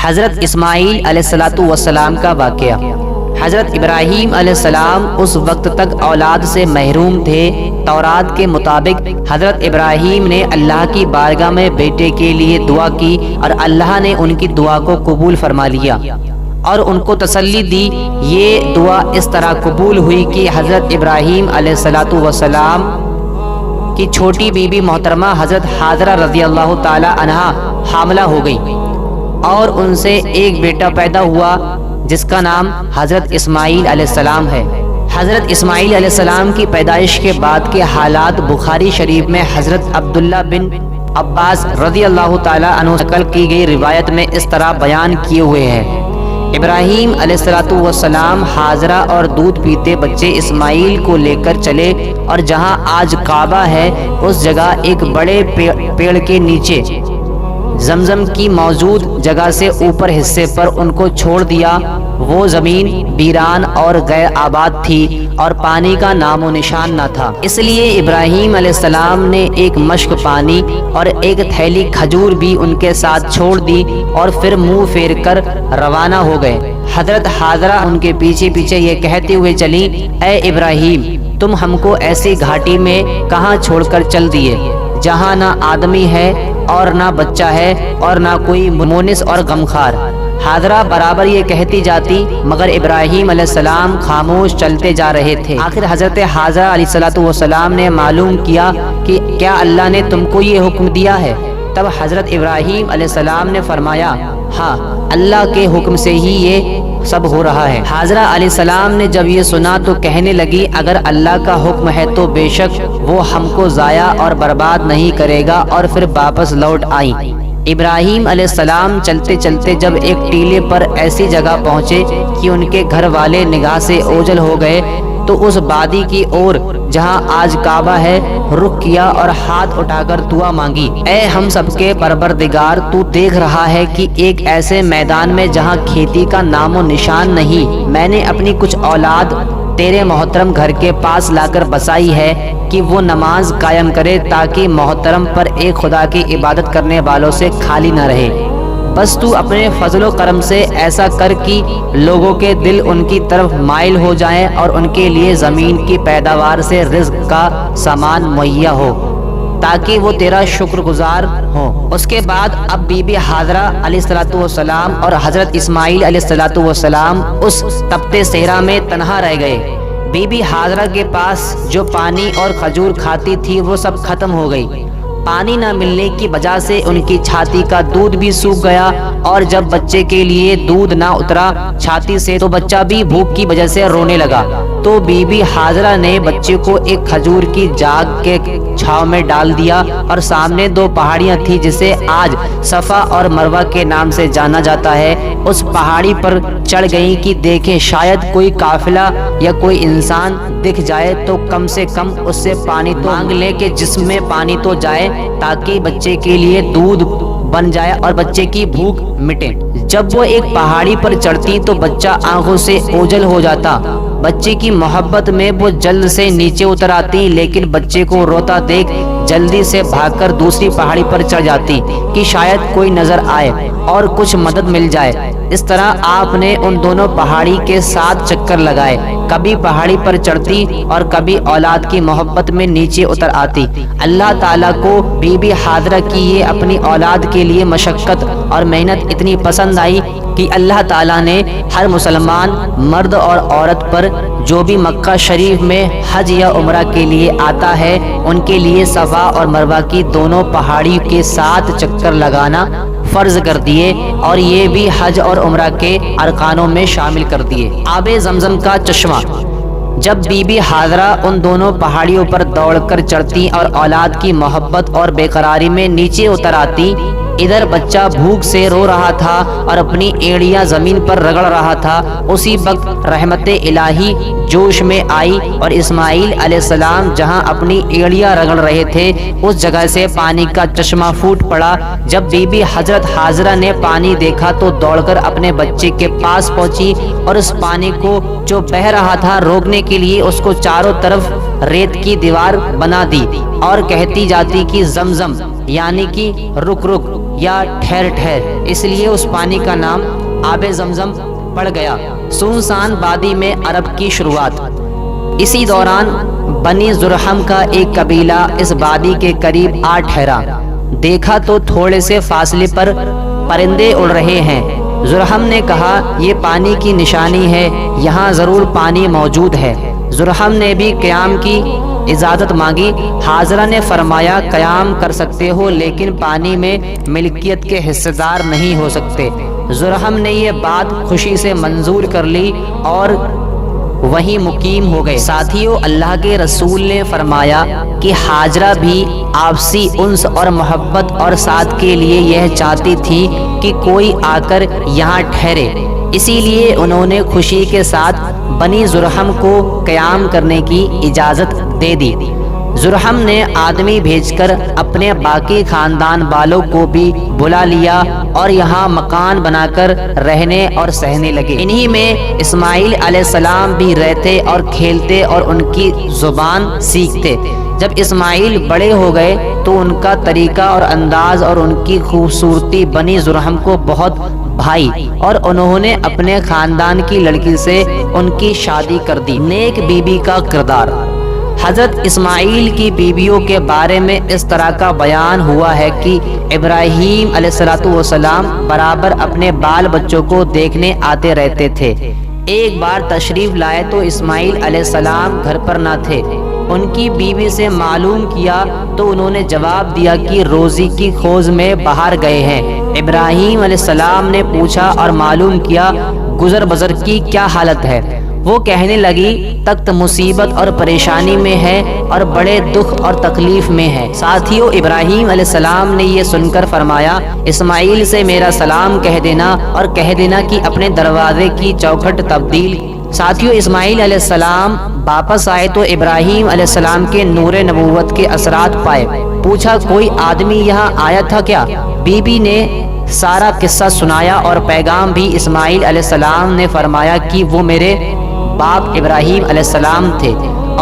حضرت اسماعیل علیہ السلام کا واقعہ۔ حضرت ابراہیم علیہ السلام اس وقت تک اولاد سے محروم تھے۔ تورات کے مطابق حضرت ابراہیم نے اللہ کی بارگاہ میں بیٹے کے لیے دعا کی اور اللہ نے ان کی دعا کو قبول فرما لیا اور ان کو تسلی دی۔ یہ دعا اس طرح قبول ہوئی کہ حضرت ابراہیم علیہ السلام کی چھوٹی بیوی محترمہ حضرت حاجرہ رضی اللہ تعالی عنہا حاملہ ہو گئی اور ان سے ایک بیٹا پیدا ہوا جس کا نام حضرت اسماعیل علیہ السلام ہے۔ حضرت اسماعیل علیہ السلام کی پیدائش کے بعد کے حالات بخاری شریف میں حضرت عبداللہ بن عباس رضی اللہ تعالی عنہ نقل کی گئی روایت میں اس طرح بیان کیے ہوئے ہیں۔ ابراہیم علیہ السلام حاجرہ اور دودھ پیتے بچے اسماعیل کو لے کر چلے اور جہاں آج کعبہ ہے اس جگہ ایک بڑے پیڑ کے نیچے زمزم کی موجود جگہ سے اوپر حصے پر ان کو چھوڑ دیا۔ وہ زمین ویران اور غیر آباد تھی اور پانی کا نام و نشان نہ تھا، اس لیے ابراہیم علیہ السلام نے ایک مشک پانی اور ایک تھیلی کھجور بھی ان کے ساتھ چھوڑ دی اور پھر منہ پھیر کر روانہ ہو گئے۔ حضرت حاجرہ ان کے پیچھے پیچھے یہ کہتے ہوئے چلی، اے ابراہیم، تم ہم کو ایسی گھاٹی میں کہاں چھوڑ کر چل دیے جہاں نہ آدمی ہے اور نہ بچہ ہے اور نہ کوئی مونس اور غمخوار۔ حاجرہ برابر یہ کہتی جاتی مگر ابراہیم علیہ السلام خاموش چلتے جا رہے تھے۔ آخر حضرت حاجرہ علیہ السلام نے معلوم کیا کہ کیا اللہ نے تم کو یہ حکم دیا ہے؟ تب حضرت ابراہیم علیہ السلام نے فرمایا، ہاں، اللہ کے حکم سے ہی یہ سب ہو رہا ہے۔ حاجرہ علیہ السلام نے جب یہ سنا تو کہنے لگی، اگر اللہ کا حکم ہے تو بے شک وہ ہم کو ضائع اور برباد نہیں کرے گا، اور پھر واپس لوٹ آئیں۔ ابراہیم علیہ السلام چلتے چلتے جب ایک ٹیلے پر ایسی جگہ پہنچے کہ ان کے گھر والے نگاہ سے اوجھل ہو گئے تو اس وادی کی اور جہاں آج کعبہ ہے رخ کیا اور ہاتھ اٹھا کر دعا مانگی، اے ہم سب کے پروردگار، تو دیکھ رہا ہے کہ ایک ایسے میدان میں جہاں کھیتی کا نام و نشان نہیں، میں نے اپنی کچھ اولاد تیرے محترم گھر کے پاس لا کر بسائی ہے کہ وہ نماز قائم کرے تاکہ محترم پر ایک خدا کی عبادت کرنے والوں سے خالی نہ رہے۔ بس تو اپنے فضل و کرم سے ایسا کر کہ لوگوں کے دل ان کی طرف مائل ہو جائیں اور ان کے لیے زمین کی پیداوار سے رزق کا سامان مہیا ہو تاکہ وہ تیرا شکر گزار ہوں۔ اس کے بعد اب بی بی حاجرہ علیہ السلام اور حضرت اسماعیل علیہ السلام اس تپتے صحرا میں تنہا رہ گئے۔ بی بی حاجرہ کے پاس جو پانی اور کھجور کھاتی تھی وہ سب ختم ہو گئی۔ پانی نہ ملنے کی وجہ سے ان کی چھاتی کا دودھ بھی سوکھ گیا اور جب بچے کے لیے دودھ نہ اترا چھاتی سے تو بچہ بھی بھوک کی وجہ سے رونے لگا۔ تو بی بی حاجرہ نے بچے کو ایک کھجور کی جاگ کے چھاؤں میں ڈال دیا اور سامنے دو پہاڑیاں تھی جسے آج صفا اور مروہ کے نام سے جانا جاتا ہے، اس پہاڑی پر چڑھ گئیں کہ دیکھیں شاید کوئی قافلہ یا کوئی انسان دکھ جائے تو کم سے کم اس سے پانی تو مانگ لے کہ جسم میں پانی تو جائے تاکہ بچے کے لیے دودھ بن جائے اور بچے کی بھوک مٹے۔ جب وہ ایک پہاڑی پر چڑھتی تو بچہ آنکھوں سے اوجھل ہو جاتا۔ بچے کی محبت میں وہ جلد سے نیچے اتر آتی لیکن بچے کو روتا دیکھ جلدی سے بھاگ کر دوسری پہاڑی پر چڑھ جاتی کہ شاید کوئی نظر آئے اور کچھ مدد مل جائے۔ اس طرح آپ نے ان دونوں پہاڑی کے 7 چکر لگائے، کبھی پہاڑی پر چڑھتی اور کبھی اولاد کی محبت میں نیچے اتر آتی۔ اللہ تعالیٰ کو بی بی حاجرہ کی یہ اپنی اولاد کے لیے مشقت اور محنت اتنی پسند آئی کہ اللہ تعالیٰ نے ہر مسلمان مرد اور عورت پر جو بھی مکہ شریف میں حج یا عمرہ کے لیے آتا ہے ان کے لیے صفا اور مروہ کی دونوں پہاڑی کے 7 چکر لگانا فرض کر دیے اور یہ بھی حج اور عمرہ کے ارکانوں میں شامل کر دیے۔ آب زمزم کا چشمہ۔ جب بی بی حاجرہ ان دونوں پہاڑیوں پر دوڑ کر چڑھتی اور اولاد کی محبت اور بے قراری میں نیچے اتر آتی، ادھر بچہ بھوک سے رو رہا تھا اور اپنی ایڑیاں زمین پر رگڑ رہا تھا۔ اسی وقت رحمت الہی جوش میں آئی اور اسماعیل علیہ السلام جہاں اپنی ایڑیاں رگڑ رہے تھے اس جگہ سے پانی کا چشمہ پھوٹ پڑا۔ جب بی بی حضرت حاجرہ نے پانی دیکھا تو دوڑ کر اپنے بچے کے پاس پہنچی اور اس پانی کو جو بہہ رہا تھا روکنے کے لیے اس کو چاروں طرف ریت کی دیوار بنا دی اور کہتی جاتی کہ زمزم یعنی کہ رک رک، یا ٹھہر ٹھہر، اس لیے اس پانی کا نام آب زمزم پڑ گیا۔ سنسان وادی میں عرب کی شروعات۔ اسی دوران بنی زرحم کا ایک قبیلہ اس وادی کے قریب آ ٹھہرا۔ دیکھا تو تھوڑے سے فاصلے پر پرندے اڑ رہے ہیں۔ زرحم نے کہا یہ پانی کی نشانی ہے، یہاں ضرور پانی موجود ہے۔ زرحم نے بھی قیام کی اجازت مانگی۔ حاضرہ نے فرمایا قیام کر سکتے ہو لیکن پانی میں ملکیت کے حصے دار نہیں ہو سکتے۔ زرحم نے یہ بات خوشی سے منظور کر لی اور وہیں مقیم ہو گئے۔ ساتھیو، اللہ کے رسول نے فرمایا کہ حاجرہ بھی آپسی انس اور محبت اور ساتھ کے لیے یہ چاہتی تھی کہ کوئی آ کر یہاں ٹھہرے، اسی لیے انہوں نے خوشی کے ساتھ بنی زرحم کو قیام کرنے کی اجازت دے دی۔ زرحم نے آدمی بھیج کر اپنے باقی خاندان والوں کو بھی بلا لیا اور یہاں مکان بنا کر رہنے اور سہنے لگے۔ انہی میں اسماعیل علیہ السلام بھی رہتے اور کھیلتے اور ان کی زبان سیکھتے۔ جب اسماعیل بڑے ہو گئے تو ان کا طریقہ اور انداز اور ان کی خوبصورتی بنی زرحم کو بہت بھائی اور انہوں نے اپنے خاندان کی لڑکی سے ان کی شادی کر دی۔ نیک بیوی کا کردار۔ حضرت اسماعیل کی بیویوں کے بارے میں اس طرح کا بیان ہوا ہے کہ ابراہیم علیہ السلام برابر اپنے بال بچوں کو دیکھنے آتے رہتے تھے۔ ایک بار تشریف لائے تو اسماعیل علیہ السلام گھر پر نہ تھے۔ ان کی بیوی سے معلوم کیا تو انہوں نے جواب دیا کہ روزی کی کھوج میں باہر گئے ہیں۔ ابراہیم علیہ السلام نے پوچھا اور معلوم کیا گزر بسر کی کیا حالت ہے۔ وہ کہنے لگی تخت مصیبت اور پریشانی میں ہے اور بڑے دکھ اور تکلیف میں ہے۔ ساتھیو، ابراہیم علیہ السلام نے یہ سن کر فرمایا اسماعیل سے میرا سلام کہہ دینا اور کہہ دینا کہ اپنے دروازے کی چوکھٹ تبدیل۔ ساتھیو، اسماعیل علیہ السلام واپس آئے تو ابراہیم علیہ السلام کے نور نبوت کے اثرات پائے۔ پوچھا کوئی آدمی یہاں آیا تھا کیا؟ بی بی نے سارا قصہ سنایا اور پیغام بھی۔ اسماعیل علیہ السلام نے فرمایا کہ وہ میرے باپ ابراہیم علیہ السلام تھے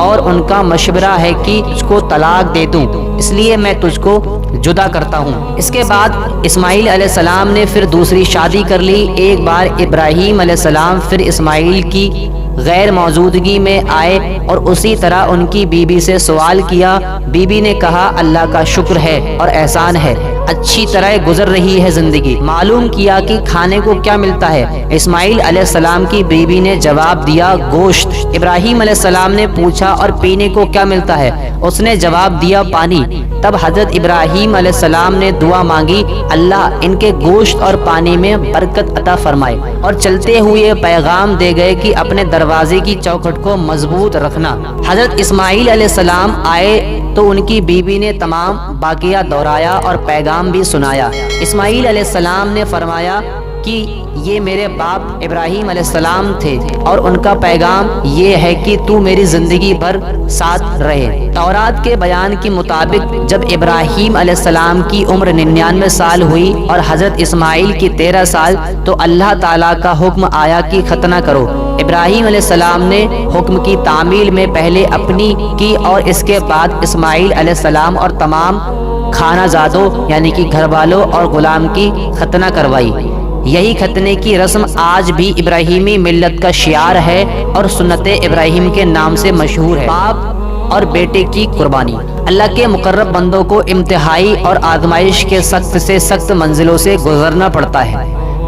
اور ان کا مشورہ ہے کہ تجھ کو طلاق دے دوں، اس لیے میں تجھ کو جدا کرتا ہوں۔ اس کے بعد اسماعیل علیہ السلام نے پھر دوسری شادی کر لی۔ ایک بار ابراہیم علیہ السلام پھر اسماعیل کی غیر موجودگی میں آئے اور اسی طرح ان کی بیوی سے سوال کیا۔ بیوی نے کہا اللہ کا شکر ہے اور احسان ہے، اچھی طرح گزر رہی ہے زندگی۔ معلوم کیا کہ کھانے کو کیا ملتا ہے؟ اسماعیل علیہ السلام کی بیوی نے جواب دیا گوشت۔ ابراہیم علیہ السلام نے پوچھا اور پینے کو کیا ملتا ہے؟ اس نے جواب دیا پانی۔ تب حضرت ابراہیم علیہ السلام نے دعا مانگی اللہ ان کے گوشت اور پانی میں برکت عطا فرمائے، اور چلتے ہوئے پیغام دے گئے کہ اپنے دروازے کی چوکھٹ کو مضبوط رکھنا۔ حضرت اسماعیل علیہ السلام آئے تو ان کی بیوی نے تمام واقعہ دہرایا اور پیغام بھی سنایا۔ اسماعیل علیہ السلام نے فرمایا کہ یہ میرے باپ ابراہیم علیہ السلام تھے اور ان کا پیغام یہ ہے کہ تو میری زندگی بھر ساتھ رہے۔ تورات کے بیان کے مطابق جب ابراہیم علیہ السلام کی عمر 99 سال ہوئی اور حضرت اسماعیل کی 13 سال تو اللہ تعالیٰ کا حکم آیا کہ ختنہ کرو۔ ابراہیم علیہ السلام نے حکم کی تعمیل میں پہلے اپنی کی اور اس کے بعد اسماعیل علیہ السلام اور تمام خانہ زادوں یعنی کہ گھر والوں اور غلام کی ختنہ کروائی۔ یہی ختنے کی رسم آج بھی ابراہیمی ملت کا شعار ہے اور سنت ابراہیم کے نام سے مشہور ہے۔ باپ اور بیٹے کی قربانی۔ اللہ کے مقرب بندوں کو امتحائی اور آزمائش کے سخت سے سخت منزلوں سے گزرنا پڑتا ہے۔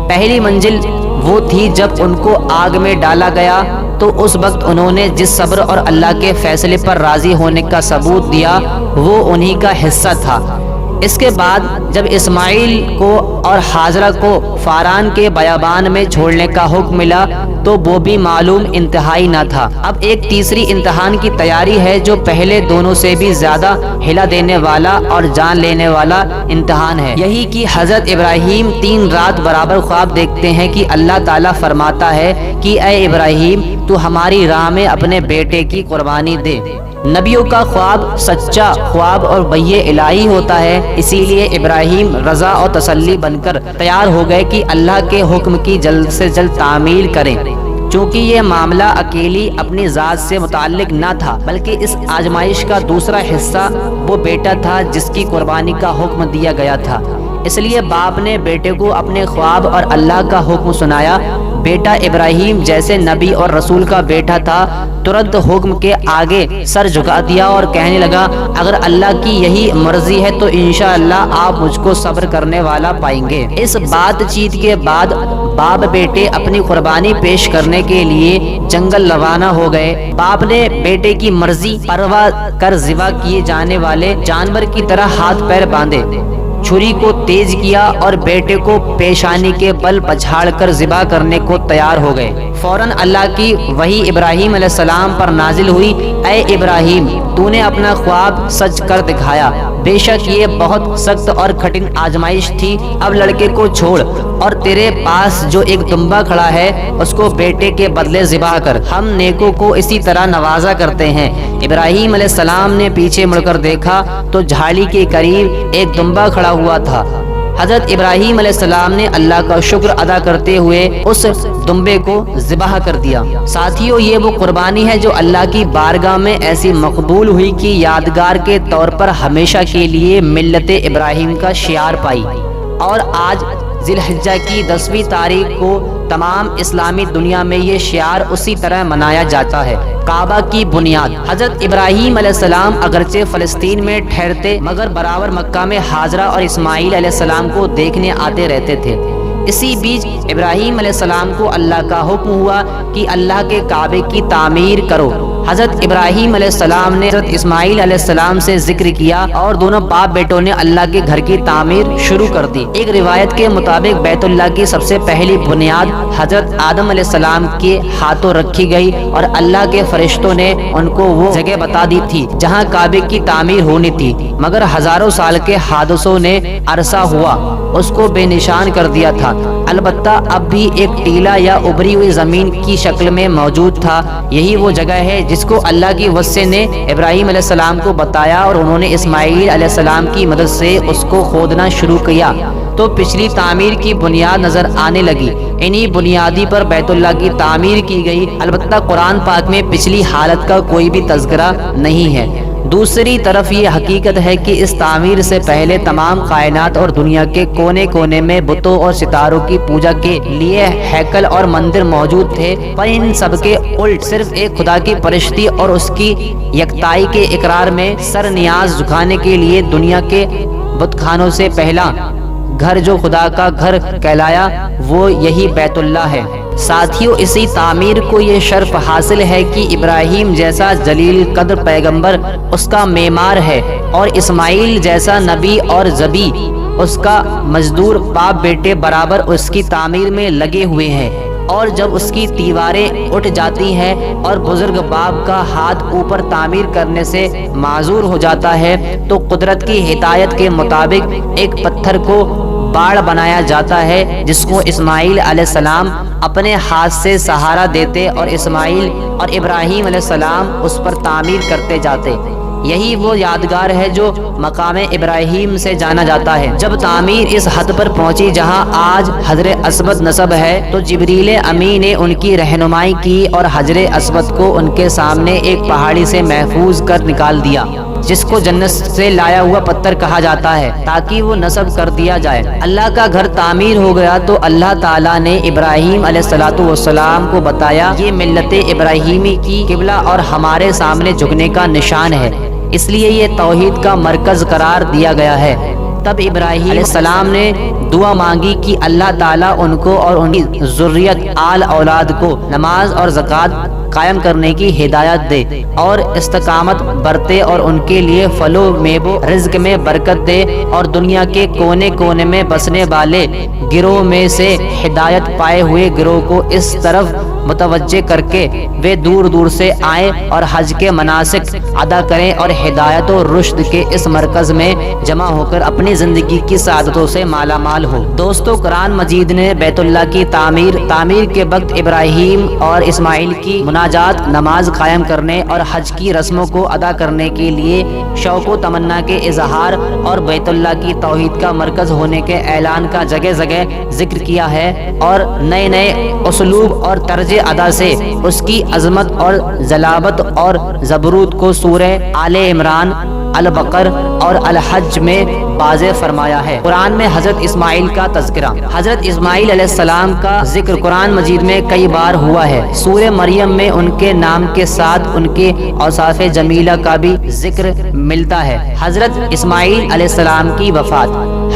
پہلی منزل وہ تھی جب ان کو آگ میں ڈالا گیا تو اس وقت انہوں نے جس صبر اور اللہ کے فیصلے پر راضی ہونے کا ثبوت دیا وہ انہی کا حصہ تھا۔ اس کے بعد جب اسماعیل کو اور حاجرہ کو فاران کے بیابان میں چھوڑنے کا حکم ملا تو وہ بھی معلوم انتہائی نہ تھا۔ اب ایک تیسری امتحان کی تیاری ہے جو پہلے دونوں سے بھی زیادہ ہلا دینے والا اور جان لینے والا امتحان ہے، یہی کہ حضرت ابراہیم 3 رات برابر خواب دیکھتے ہیں کہ اللہ تعالیٰ فرماتا ہے کہ اے ابراہیم تو ہماری راہ میں اپنے بیٹے کی قربانی دے۔ نبیوں کا خواب سچا خواب اور وحی الہی ہوتا ہے، اسی لیے ابراہیم رضا اور تسلی بن کر تیار ہو گئے کہ اللہ کے حکم کی جلد سے جلد تعمیل کریں۔ چونکہ یہ معاملہ اکیلی اپنی ذات سے متعلق نہ تھا بلکہ اس آزمائش کا دوسرا حصہ وہ بیٹا تھا جس کی قربانی کا حکم دیا گیا تھا۔ اس لیے باپ نے بیٹے کو اپنے خواب اور اللہ کا حکم سنایا۔ بیٹا ابراہیم جیسے نبی اور رسول کا بیٹا تھا، ترنت حکم کے آگے سر جھکا دیا اور کہنے لگا اگر اللہ کی یہی مرضی ہے تو انشاءاللہ آپ مجھ کو صبر کرنے والا پائیں گے۔ اس بات چیت کے بعد باپ بیٹے اپنی قربانی پیش کرنے کے لیے جنگل روانہ ہو گئے۔ باپ نے بیٹے کی مرضی پروا کر ذبح کیے جانے والے جانور کی طرح ہاتھ پیر باندھے، چھری کو تیز کیا اور بیٹے کو پیشانی کے بل پچھاڑ کر ذبح کرنے کو تیار ہو گئے۔ فوراً اللہ کی وحی ابراہیم علیہ السلام پر نازل ہوئی، اے ابراہیم تو نے اپنا خواب سچ کر دکھایا، بے شک یہ بہت سخت اور کٹھن آزمائش تھی۔ اب لڑکے کو چھوڑ اور تیرے پاس جو ایک دمبا کھڑا ہے اس کو بیٹے کے بدلے ذبح کر، ہم نیکوں کو اسی طرح نوازا کرتے ہیں۔ ابراہیم علیہ السلام نے پیچھے مڑ کر دیکھا تو جھاڑی کے قریب ایک دمبا کھڑا ہوا تھا۔ حضرت ابراہیم علیہ السلام نے اللہ کا شکر ادا کرتے ہوئے اس دمبے کو ذبح کر دیا۔ ساتھیوں یہ وہ قربانی ہے جو اللہ کی بارگاہ میں ایسی مقبول ہوئی کہ یادگار کے طور پر ہمیشہ کے لیے ملت ابراہیم کا شعار پائی، اور آج ذی الحجہ کی 10ویں تاریخ کو تمام اسلامی دنیا میں یہ شعار اسی طرح منایا جاتا ہے۔ کعبہ کی بنیاد۔ حضرت ابراہیم علیہ السلام اگرچہ فلسطین میں ٹھہرتے مگر برابر مکہ میں حاجرہ اور اسماعیل علیہ السلام کو دیکھنے آتے رہتے تھے۔ اسی بیچ ابراہیم علیہ السلام کو اللہ کا حکم ہوا کہ اللہ کے کعبے کی تعمیر کرو۔ حضرت ابراہیم علیہ السلام نے حضرت اسماعیل علیہ السلام سے ذکر کیا اور دونوں باپ بیٹوں نے اللہ کے گھر کی تعمیر شروع کر دی۔ ایک روایت کے مطابق بیت اللہ کی سب سے پہلی بنیاد حضرت آدم علیہ السلام کے ہاتھوں رکھی گئی اور اللہ کے فرشتوں نے ان کو وہ جگہ بتا دی تھی جہاں کعبے کی تعمیر ہونی تھی، مگر ہزاروں سال کے حادثوں نے عرصہ ہوا اس کو بے نشان کر دیا تھا۔ البتہ اب بھی ایک ٹیلا یا ابری ہوئی زمین کی شکل میں موجود تھا۔ یہی وہ جگہ ہے جس کو اللہ کی وصیت نے ابراہیم علیہ السلام کو بتایا اور انہوں نے اسماعیل علیہ السلام کی مدد سے اس کو کھودنا شروع کیا تو پچھلی تعمیر کی بنیاد نظر آنے لگی۔ انہی بنیادی پر بیت اللہ کی تعمیر کی گئی۔ البتہ قرآن پاک میں پچھلی حالت کا کوئی بھی تذکرہ نہیں ہے۔ دوسری طرف یہ حقیقت ہے کہ اس تعمیر سے پہلے تمام کائنات اور دنیا کے کونے کونے میں بتوں اور ستاروں کی پوجا کے لیے ہیکل اور مندر موجود تھے، پر ان سب کے الٹ صرف ایک خدا کی پرستی اور اس کی یکتائی کے اقرار میں سر نیاز جھکانے کے لیے دنیا کے بت خانوں سے پہلا گھر جو خدا کا گھر کہلایا وہ یہی بیت اللہ ہے۔ ساتھیوں اسی تعمیر کو یہ شرف حاصل ہے کہ ابراہیم جیسا جلیل قدر پیغمبر اس کا معمار ہے اور اسماعیل جیسا نبی اور ذبی اس کا مزدور، باپ بیٹے برابر اس کی تعمیر میں لگے ہوئے ہیں۔ اور جب اس کی دیواریں اٹھ جاتی ہیں اور بزرگ باپ کا ہاتھ اوپر تعمیر کرنے سے معذور ہو جاتا ہے تو قدرت کی ہدایت کے مطابق ایک پتھر کو باڑ بنایا جاتا ہے جس کو اسماعیل علیہ السلام اپنے ہاتھ سے سہارا دیتے اور اسماعیل اور ابراہیم علیہ السلام اس پر تعمیر کرتے جاتے۔ یہی وہ یادگار ہے جو مقام ابراہیم سے جانا جاتا ہے۔ جب تعمیر اس حد پر پہنچی جہاں آج حجر اسود نصب ہے تو جبریل امین نے ان کی رہنمائی کی اور حجر اسود کو ان کے سامنے ایک پہاڑی سے محفوظ کر نکال دیا جس کو جنت سے لایا ہوا پتھر کہا جاتا ہے تاکہ وہ نصب کر دیا جائے۔ اللہ کا گھر تعمیر ہو گیا تو اللہ تعالیٰ نے ابراہیم علیہ السلام کو بتایا یہ ملت ابراہیمی کی قبلہ اور ہمارے سامنے جھکنے کا نشان ہے، اس لیے یہ توحید کا مرکز قرار دیا گیا ہے۔ تب ابراہیم علیہ السلام نے دعا مانگی کہ اللہ تعالیٰ ان کو اور ان کی ذریت آل اولاد کو نماز اور زکوٰۃ قائم کرنے کی ہدایت دے اور استقامت برتے اور ان کے لیے پھل و میوہ رزق میں برکت دے اور دنیا کے کونے کونے میں بسنے والے گروہ میں سے ہدایت پائے ہوئے گروہ کو اس طرف متوجہ کر کے وہ دور دور سے آئیں اور حج کے مناسک ادا کریں اور ہدایت و رشد کے اس مرکز میں جمع ہو کر اپنی زندگی کی سعادتوں سے مالا مال ہو۔ دوستو قرآن مجید نے بیت اللہ کی تعمیر کے وقت ابراہیم اور اسماعیل کی مناجات، نماز قائم کرنے اور حج کی رسموں کو ادا کرنے کے لیے شوق و تمنا کے اظہار اور بیت اللہ کی توحید کا مرکز ہونے کے اعلان کا جگہ جگہ ذکر کیا ہے اور نئے نئے اسلوب اور طرز ادا سے اس کی عظمت اور ضلابت اور زبروت کو سورہ آل عمران، البقر اور الحج میں واضح فرمایا ہے۔ قرآن میں حضرت اسماعیل کا تذکرہ۔ حضرت اسماعیل علیہ السلام کا ذکر قرآن مجید میں کئی بار ہوا ہے۔ سورہ مریم میں ان کے نام کے ساتھ ان کے اوصاف جمیلہ کا بھی ذکر ملتا ہے۔ حضرت اسماعیل علیہ السلام کی وفات۔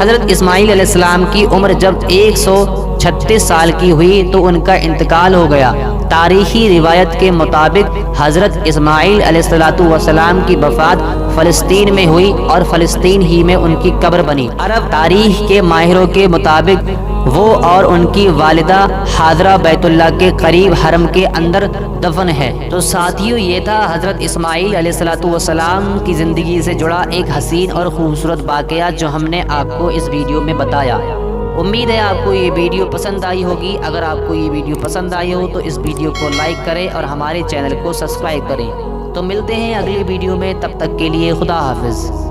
حضرت اسماعیل علیہ السلام کی عمر جب 136 سال کی ہوئی تو ان کا انتقال ہو گیا۔ تاریخی روایت کے مطابق حضرت اسماعیل علیہ السلام کی وفات فلسطین میں ہوئی اور فلسطین ہی میں ان کی قبر بنی۔ عرب تاریخ کے ماہروں کے مطابق وہ اور ان کی والدہ حاضرہ بیت اللہ کے قریب حرم کے اندر دفن ہے۔ تو ساتھیو، یہ تھا حضرت اسماعیل علیہ السلام کی زندگی سے جڑا ایک حسین اور خوبصورت واقعہ جو ہم نے آپ کو اس ویڈیو میں بتایا۔ امید ہے آپ کو یہ ویڈیو پسند آئی ہوگی۔ اگر آپ کو یہ ویڈیو پسند آئی ہو تو اس ویڈیو کو لائک کریں اور ہمارے چینل کو سبسکرائب کریں۔ تو ملتے ہیں اگلی ویڈیو میں، تب تک کے لیے خدا حافظ۔